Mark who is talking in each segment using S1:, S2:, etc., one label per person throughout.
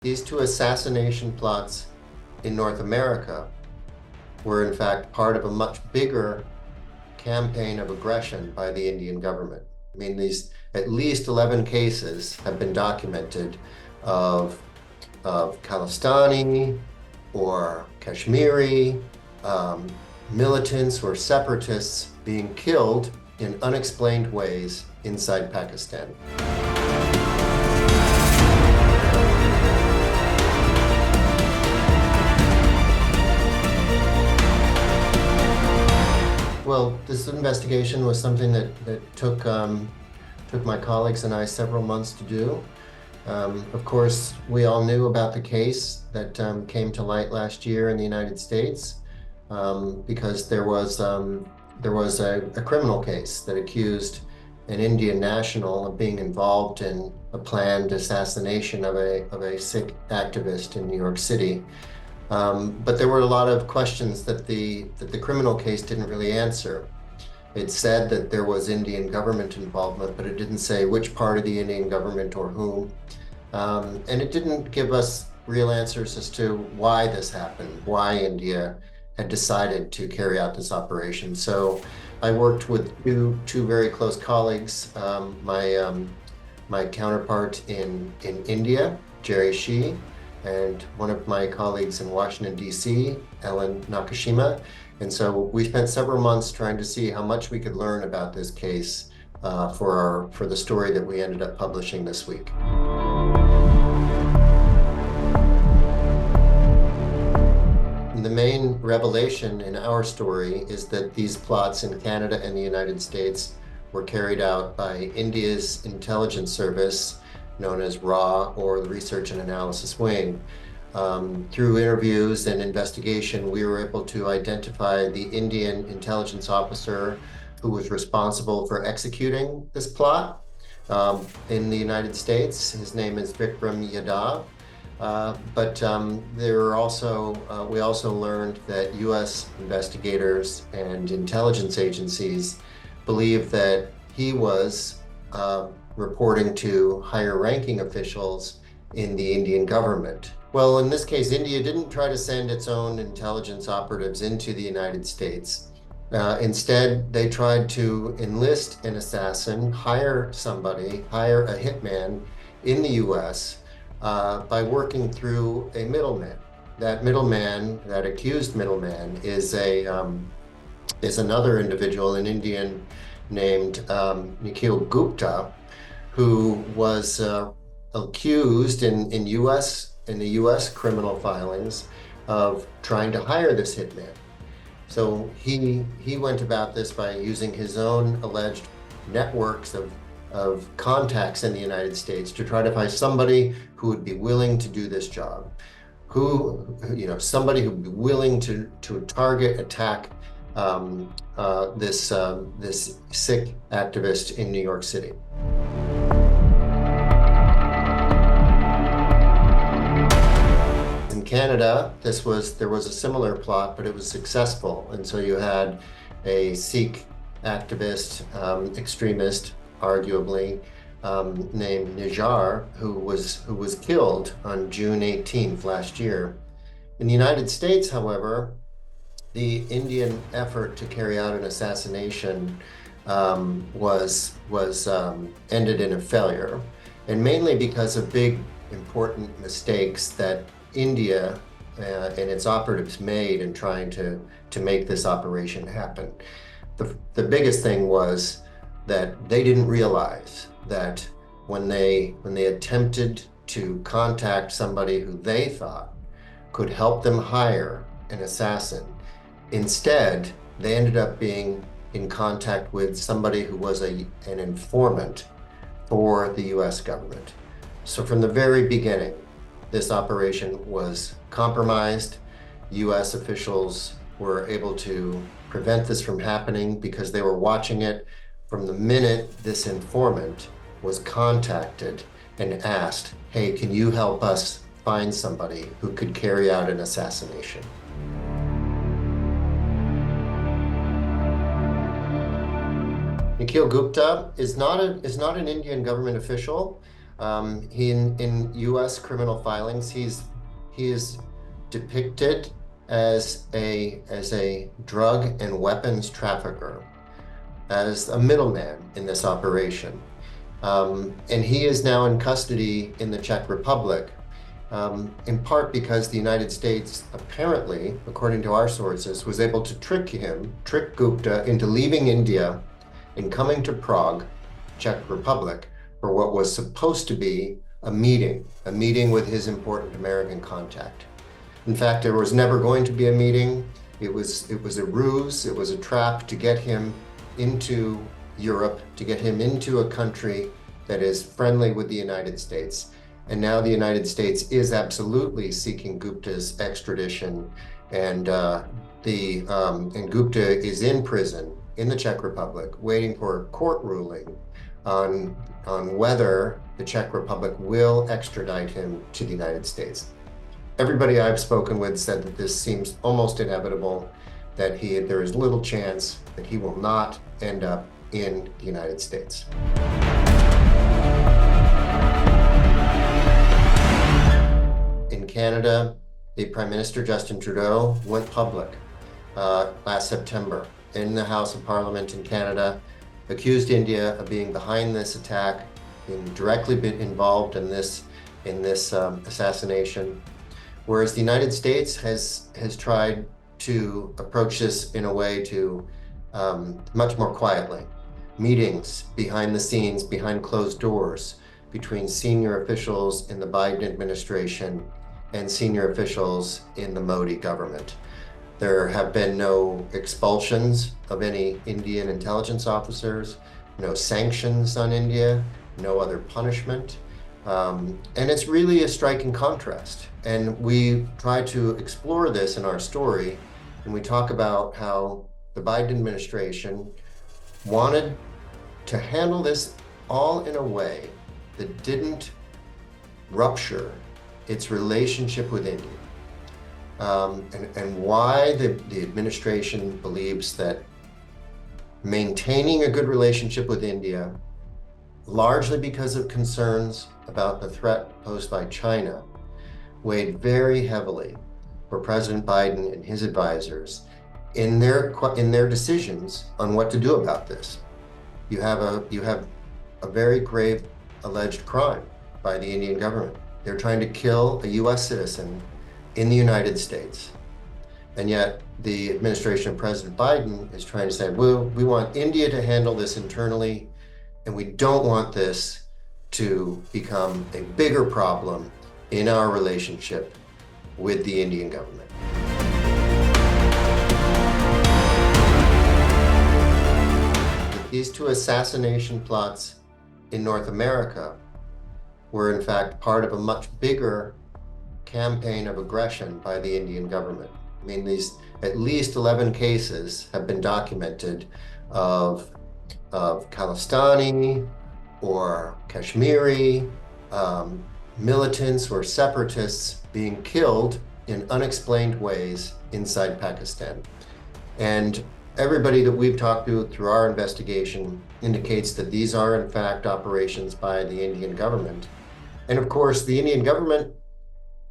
S1: These two assassination plots in North America were in fact part of a much bigger campaign of aggression by the Indian government. I mean, these at least 11 cases have been documented of Khalistani or Kashmiri militants or separatists being killed in unexplained ways inside Pakistan. Well, this investigation was something that took my colleagues and I several months to do. Of course, we all knew about the case that came to light last year in the United States because there was a criminal case that accused an Indian national of being involved in a planned assassination of a Sikh activist in New York City. But there were a lot of questions that the criminal case didn't really answer. It said that there was Indian government involvement, but it didn't say which part of the Indian government or whom. And it didn't give us real answers as to why this happened, why India had decided to carry out this operation. So I worked with two very close colleagues, my counterpart in India, Jerry Shee, and one of my colleagues in Washington, D.C., Ellen Nakashima. And so we spent several months trying to see how much we could learn about this case for the story that we ended up publishing this week. And the main revelation in our story is that these plots in Canada and the United States were carried out by India's intelligence service, known as RAW, or the Research and Analysis Wing. Through interviews and investigation, we were able to identify the Indian intelligence officer who was responsible for executing this plot in the United States. His name is Vikram Yadav. But we also learned that U.S. investigators and intelligence agencies believe that he was reporting to higher ranking officials in the Indian government. Well, in this case, India didn't try to send its own intelligence operatives into the United States. Instead, they tried to enlist an assassin, hire a hitman in the US by working through a middleman. That accused middleman is another individual, an Indian named Nikhil Gupta, who was accused in the U.S. criminal filings of trying to hire this hitman. So he went about this by using his own alleged networks of contacts in the United States to try to find somebody who would be willing to do this job, somebody who would be willing to attack this Sikh activist in New York City. In Canada, there was a similar plot, but it was successful. And so you had a Sikh activist, extremist, arguably, named Nijar, who was killed on June 18th last year. In the United States, however, the Indian effort to carry out an assassination ended in a failure, and mainly because of big, important mistakes that India and its operatives made in trying to make this operation happen. The biggest thing was that they didn't realize that when they attempted to contact somebody who they thought could help them hire an assassin, instead they ended up being in contact with somebody who was an informant for the US government. So from the very beginning, this operation was compromised. US officials were able to prevent this from happening because they were watching it from the minute this informant was contacted and asked, hey, can you help us find somebody who could carry out an assassination? Nikhil Gupta is not an Indian government official. In U.S. criminal filings, he is depicted as a drug and weapons trafficker, as a middleman in this operation. And he is now in custody in the Czech Republic, in part because the United States apparently, according to our sources, was able to trick Gupta into leaving India and coming to Prague, Czech Republic, for what was supposed to be a meeting with his important American contact. In fact, there was never going to be a meeting. It was a ruse, it was a trap to get him into Europe, to get him into a country that is friendly with the United States. And now the United States is absolutely seeking Gupta's extradition, and Gupta is in prison in the Czech Republic, waiting for a court ruling on whether the Czech Republic will extradite him to the United States. Everybody I've spoken with said that this seems almost inevitable, that there is little chance that he will not end up in the United States. In Canada, the Prime Minister, Justin Trudeau, went public last September in the House of Parliament in Canada, accused India of being behind this attack, being directly involved in this assassination, whereas the United States has tried to approach this in a way to much more quietly. Meetings behind the scenes, behind closed doors, between senior officials in the Biden administration and senior officials in the Modi government. There have been no expulsions of any Indian intelligence officers, no sanctions on India, no other punishment. And it's really a striking contrast. And we try to explore this in our story, and we talk about how the Biden administration wanted to handle this all in a way that didn't rupture its relationship with India. And why the administration believes that maintaining a good relationship with India, largely because of concerns about the threat posed by China, weighed very heavily for President Biden and his advisors in their decisions on what to do about this. You have a very grave alleged crime by the Indian government. They're trying to kill a US citizen in the United States. And yet the administration of President Biden is trying to say, well, we want India to handle this internally, and we don't want this to become a bigger problem in our relationship with the Indian government. These two assassination plots in North America were in fact part of a much bigger campaign of aggression by the Indian government. I mean, these at least 11 cases have been documented of Khalistani or Kashmiri militants or separatists being killed in unexplained ways inside Pakistan. And everybody that we've talked to through our investigation indicates that these are in fact operations by the Indian government. And of course, the Indian government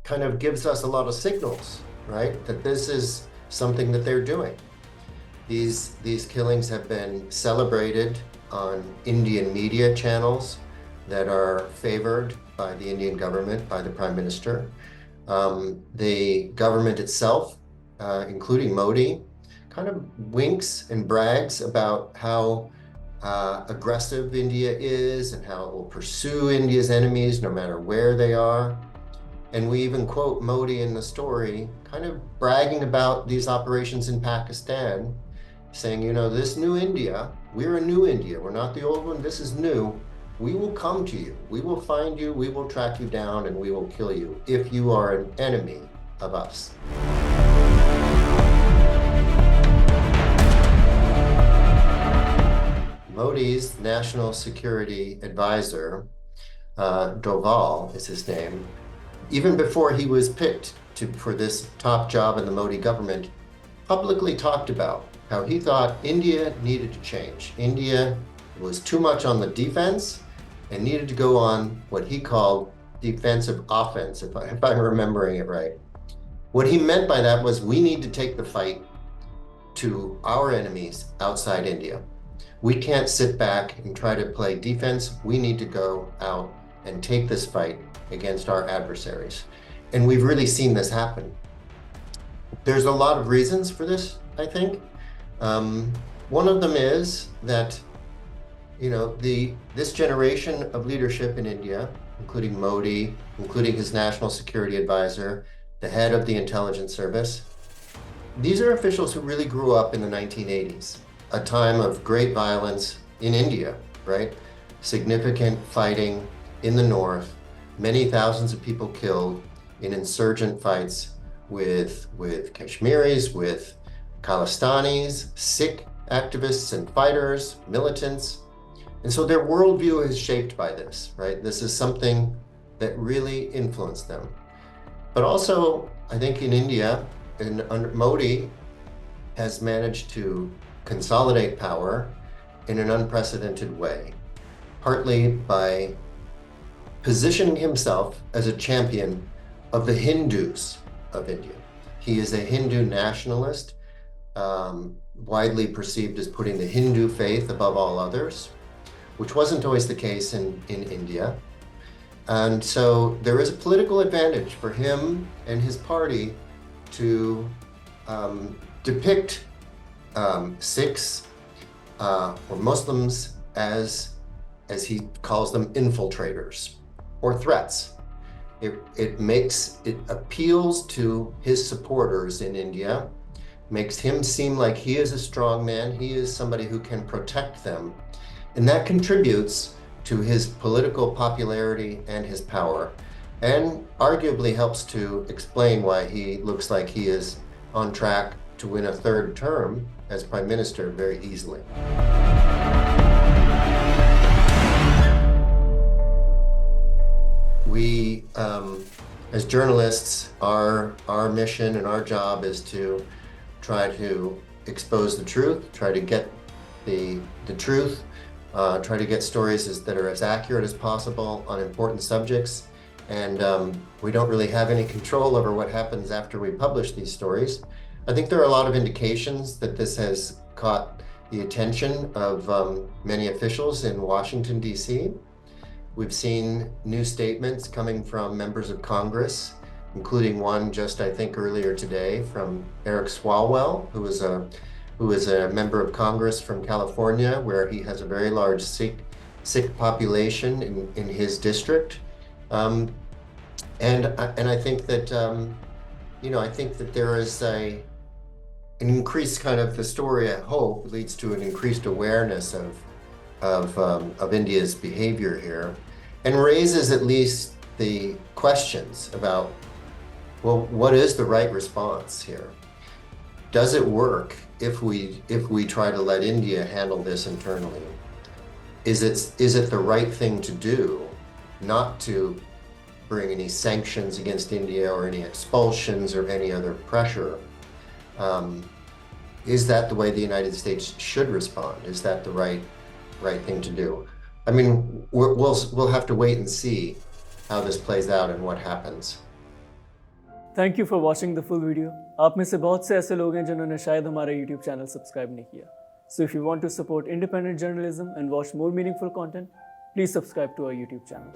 S1: kind of gives us a lot of signals, right? That this is something that they're doing. These killings have been celebrated on Indian media channels that are favored by the Indian government, by the Prime Minister. The government itself, including Modi, kind of winks and brags about how aggressive India is and how it will pursue India's enemies no matter where they are. And we even quote Modi in the story, kind of bragging about these operations in Pakistan, saying, you know, this new India, we're a new India. We're not the old one. This is new. We will come to you. We will find you. We will track you down, and we will kill you if you are an enemy of us. Modi's national security advisor, Doval is his name, even before he was picked for this top job in the Modi government, publicly talked about how he thought India needed to change. India was too much on the defense, and needed to go on what he called defensive offense, if I'm remembering it right. What he meant by that was we need to take the fight to our enemies outside India. We can't sit back and try to play defense. We need to go out and take this fight against our adversaries. And we've really seen this happen. There's a lot of reasons for this, I think. One of them is that, this generation of leadership in India, including Modi, including his national security advisor, the head of the intelligence service, these are officials who really grew up in the 1980s, a time of great violence in India, right? Significant fighting in the north, many thousands of people killed in insurgent fights with Kashmiris, with Khalistanis, Sikh activists and fighters, militants. And so their worldview is shaped by this, right? This is something that really influenced them. But also, I think in India, under Modi has managed to consolidate power in an unprecedented way, partly by positioning himself as a champion of the Hindus of India. He is a Hindu nationalist, widely perceived as putting the Hindu faith above all others, which wasn't always the case in India. And so there is a political advantage for him and his party to depict Sikhs or Muslims as he calls them, infiltrators or threats. It appeals to his supporters in India, makes him seem like he is a strong man, he is somebody who can protect them. And that contributes to his political popularity and his power, and arguably helps to explain why he looks like he is on track to win a third term as prime minister very easily. We, as journalists, our mission and our job is to try to expose the truth, try to get the truth, try to get stories that are as accurate as possible on important subjects. And we don't really have any control over what happens after we publish these stories. I think there are a lot of indications that this has caught the attention of many officials in Washington, D.C. We've seen new statements coming from members of Congress, including one just, I think, earlier today from Eric Swalwell, who is a member of Congress from California, where he has a very large Sikh population in his district. And I think that I think that there is an increased kind of, the story, I hope, leads to an increased awareness of India's behavior here, and raises at least the questions about, well, what is the right response here? Does it work if we try to let India handle this internally? Is it the right thing to do not to bring any sanctions against India or any expulsions or any other pressure? Is that the way the United States should respond? Is that the right thing to do? I mean, we'll have to wait and see how this plays out and what happens.
S2: Thank you for watching the full video. आप में से बहुत से ऐसे लोग हैं जिन्होंने शायद हमारा YouTube channel subscribe नहीं किया. So if you want to support independent journalism and watch more meaningful content, please subscribe to our YouTube channel.